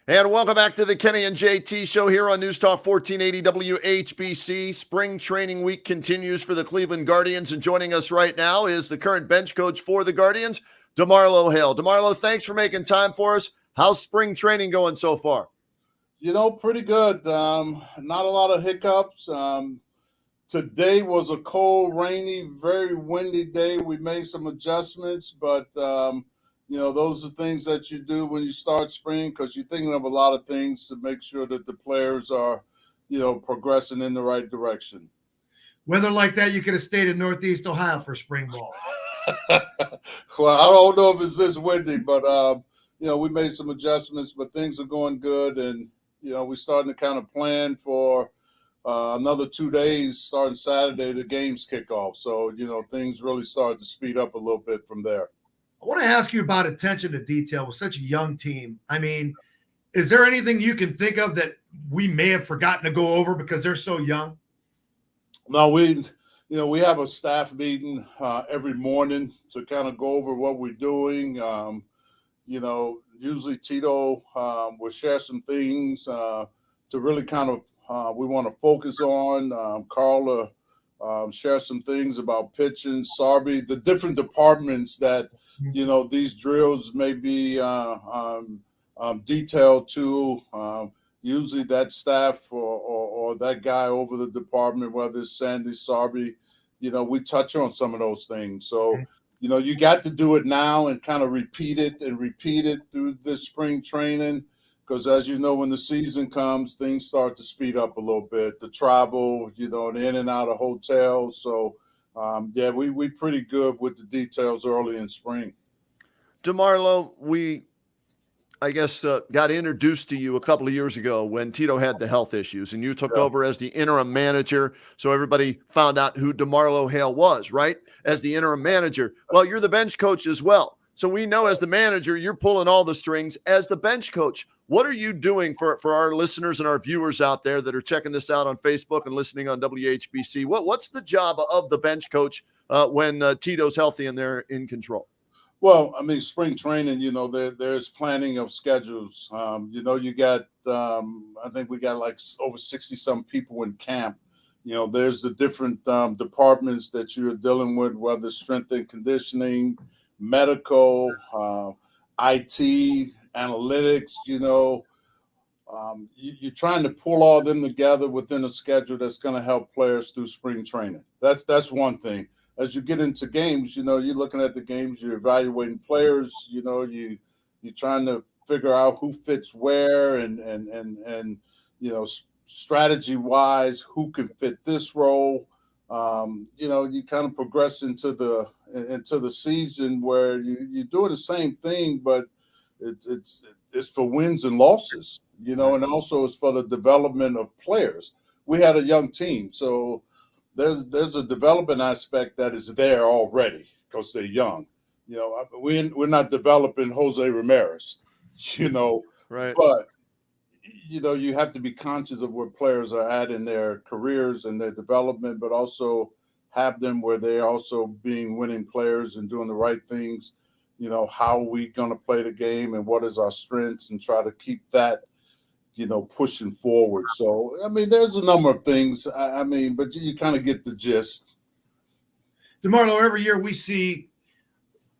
And welcome back to the Kenny and JT show here on News Talk 1480 WHBC. Spring training week continues for the Cleveland Guardians, and joining us right now is the current bench coach for the Guardians, DeMarlo Hale. DeMarlo, thanks for making time for us. How's spring training going so far? Pretty good. Not a lot of hiccups. Today was a cold, rainy, very windy day. We made some adjustments, but those are things that you do when you start spring because you're thinking of a lot of things to make sure that the players are, progressing in the right direction. Weather like that, you could have stayed in Northeast Ohio for spring ball. Well, I don't know if it's this windy, but we made some adjustments, but things are going good, and we're starting to kind of plan for another 2 days, starting Saturday, the games kick off. So, things really start to speed up a little bit from there. I want to ask you about attention to detail with such a young team. I mean, is there anything you can think of that we may have forgotten to go over because they're so young? No, we have a staff meeting every morning to kind of go over what we're doing. Usually Tito will share some things to really kind of we want to focus on. Carla share some things about pitching, Sarby, the different departments that these drills may be detailed to. Usually that staff or that guy over the department, whether it's Sandy, Sarby, we touch on some of those things. So, you got to do it now and kind of repeat it through this spring training. Because as you know, when the season comes, things start to speed up a little bit. The travel, the in and out of hotels. So, we pretty good with the details early in spring. DeMarlo, I guess, got introduced to you a couple of years ago when Tito had the health issues, and you took over as the interim manager. So everybody found out who DeMarlo Hale was, right? As the interim manager. Well, you're the bench coach as well. So we know as the manager, you're pulling all the strings. As the bench coach, what are you doing for our listeners and our viewers out there that are checking this out on Facebook and listening on WHBC? What's the job of the bench coach when Tito's healthy and they're in control? Well, I mean, spring training, there's planning of schedules. You got, I think we got like over 60-some people in camp. There's the different departments that you're dealing with, whether strength and conditioning, medical, IT, analytics, you're trying to pull all them together within a schedule that's going to help players through spring training. That's one thing. As you get into games, you're looking at the games, you're evaluating players, you're trying to figure out who fits where and strategy wise, who can fit this role. You kind of progress into the season where you're doing the same thing, but it's for wins and losses, and also it's for the development of players. We had a young team, so there's a development aspect that is there already because they're young. We're not developing Jose Ramirez, right. But you have to be conscious of where players are at in their careers and their development, but also have them where they're also being winning players and doing the right things. How are we going to play the game and what is our strengths, and try to keep that pushing forward. So, I mean, there's a number of things. But you kind of get the gist. DeMarlo, every year we see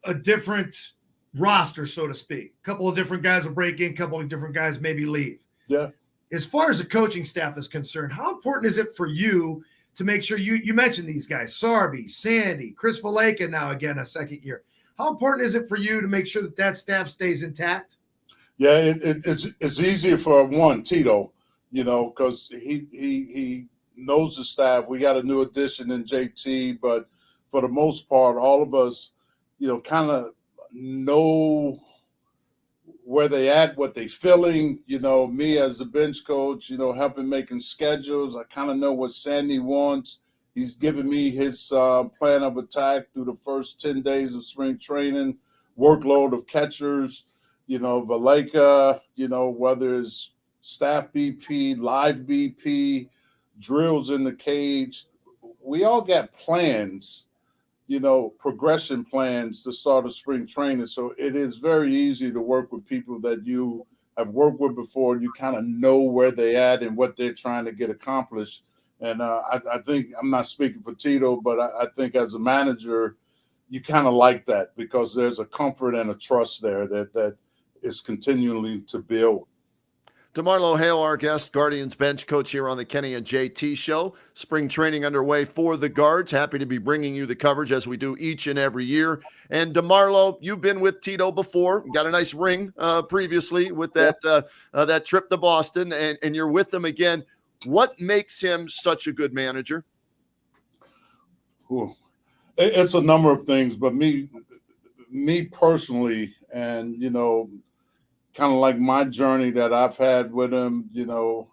a different roster, so to speak. A couple of different guys will break in, a couple of different guys maybe leave. Yeah. As far as the coaching staff is concerned, how important is it for you to make sure you mentioned these guys, Sarby, Sandy, Chris Valleca now again a second year. How important is it for you to make sure that staff stays intact? Yeah, it's easier for Tito, because he knows the staff. We got a new addition in JT, but for the most part, all of us, kind of know where they at, what they feeling. Me as the bench coach, helping making schedules. I kind of know what Sandy wants. He's given me his plan of attack through the first 10 days of spring training, workload of catchers. Valleca, whether it's staff BP, live BP, drills in the cage, we all got plans, progression plans to start a spring training. So it is very easy to work with people that you have worked with before, and you kind of know where they at and what they're trying to get accomplished. And I think, I'm not speaking for Tito, but I think as a manager, you kind of like that because there's a comfort and a trust there that is continually to build. DeMarlo Hale, our guest, Guardians bench coach here on the Kenny and JT show. Spring training underway for the Guards. Happy to be bringing you the coverage as we do each and every year. And DeMarlo, you've been with Tito before. Got a nice ring previously with that that trip to Boston, and you're with him again. What makes him such a good manager? Ooh. It's a number of things, but me personally, and kind of like my journey that I've had with him,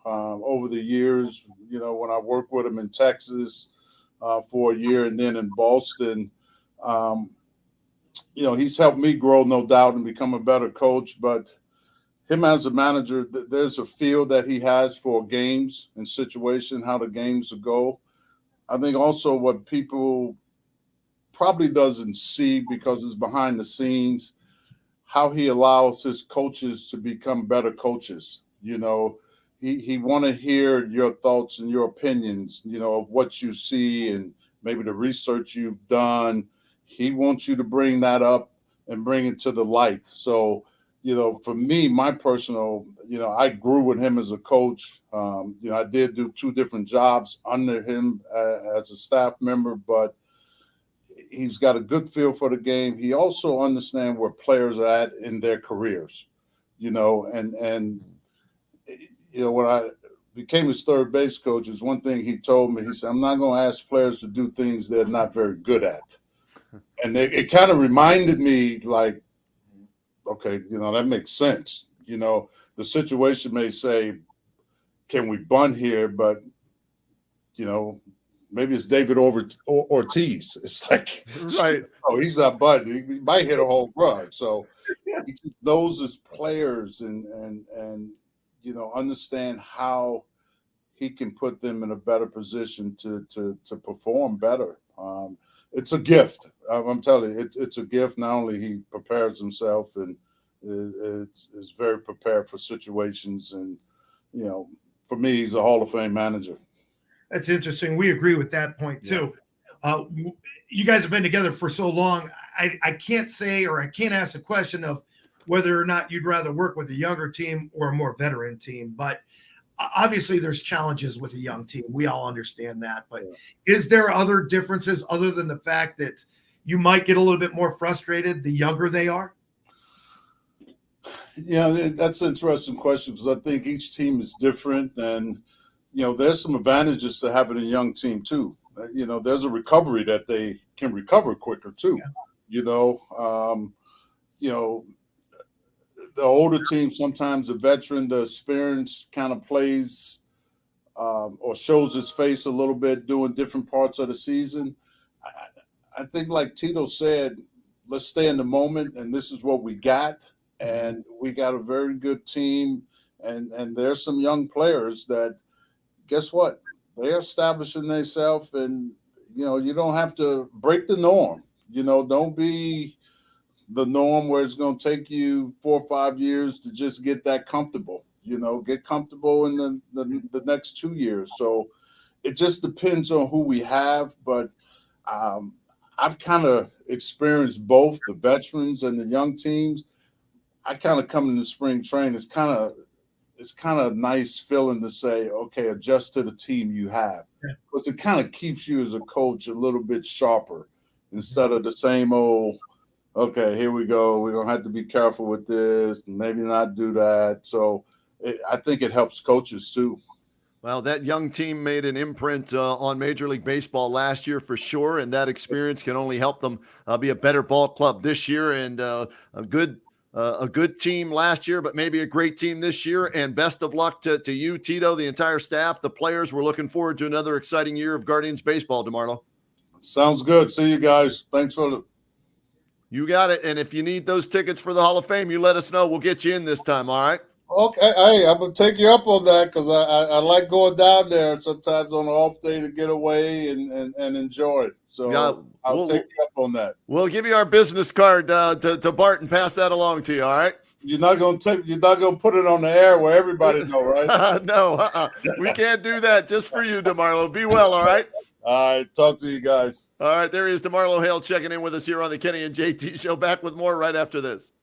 over the years, when I worked with him in Texas for a year and then in Boston, he's helped me grow, no doubt, and become a better coach. But him as a manager, there's a feel that he has for games and situation, how the games go. I think also what people probably doesn't see because it's behind the scenes, how he allows his coaches to become better coaches. He want to hear your thoughts and your opinions, of what you see and maybe the research you've done. He wants you to bring that up and bring it to the light. So, for me, my personal, I grew with him as a coach. I did do 2 different jobs under him as a staff member, but he's got a good feel for the game. He also understands where players are at in their careers, and when I became his third base coach, is one thing he told me. He said, "I'm not going to ask players to do things they're not very good at," and it kind of reminded me, like, okay, that makes sense. The situation may say, "Can we bunt here?" But maybe it's David Ortiz. It's like, Right. Oh, he's not bunting. He might hit a home run. So he just knows his players and understand how he can put them in a better position to perform better. It's a gift. I'm telling you, it's a gift. Not only he prepares himself and is very prepared for situations, and for me, he's a Hall of Fame manager. That's interesting. We agree with that point too. You guys have been together for so long. I can't say, or I can't ask the question of whether or not you'd rather work with a younger team or a more veteran team. But obviously there's challenges with a young team. We all understand that. But is there other differences other than the fact that you might get a little bit more frustrated the younger they are? Yeah, that's an interesting question because I think each team is different, and there's some advantages to having a young team too. There's a recovery that they can recover quicker too. The older team, sometimes the veteran, the experience kind of plays or shows his face a little bit doing different parts of the season. I think, like Tito said, let's stay in the moment, and this is what we got. And we got a very good team, and there's some young players that, guess what? They're establishing themselves, and you don't have to break the norm. Don't be the norm where it's going to take you 4 or 5 years to just get that comfortable. Get comfortable in the next 2 years. So it just depends on who we have, but I've kind of experienced both the veterans and the young teams. I kind of come into spring training. It's kind of a nice feeling to say, okay, adjust to the team you have, because it kind of keeps you as a coach a little bit sharper instead of the same old, okay, here we go. We're going to have to be careful with this and maybe not do that. So I think it helps coaches too. Well, that young team made an imprint on Major League Baseball last year for sure, and that experience can only help them be a better ball club this year, and a good team last year, but maybe a great team this year. And best of luck to you, Tito, the entire staff, the players. We're looking forward to another exciting year of Guardians baseball, DeMarlo. Sounds good. See you guys. Thanks for the. You got it. And if you need those tickets for the Hall of Fame, you let us know. We'll get you in this time. All right. Okay. Hey, I'm going to take you up on that because I like going down there sometimes on an off day to get away and enjoy it. So yeah, I'll take you up on that. We'll give you our business card to Bart and pass that along to you. All right. You're not gonna put it on the air where everybody know, right? No, we can't do that. Just for you, DeMarlo. Be well, all right? All right, talk to you guys. All right, there he is, DeMarlo Hale checking in with us here on the Kenny and JT Show. Back with more right after this.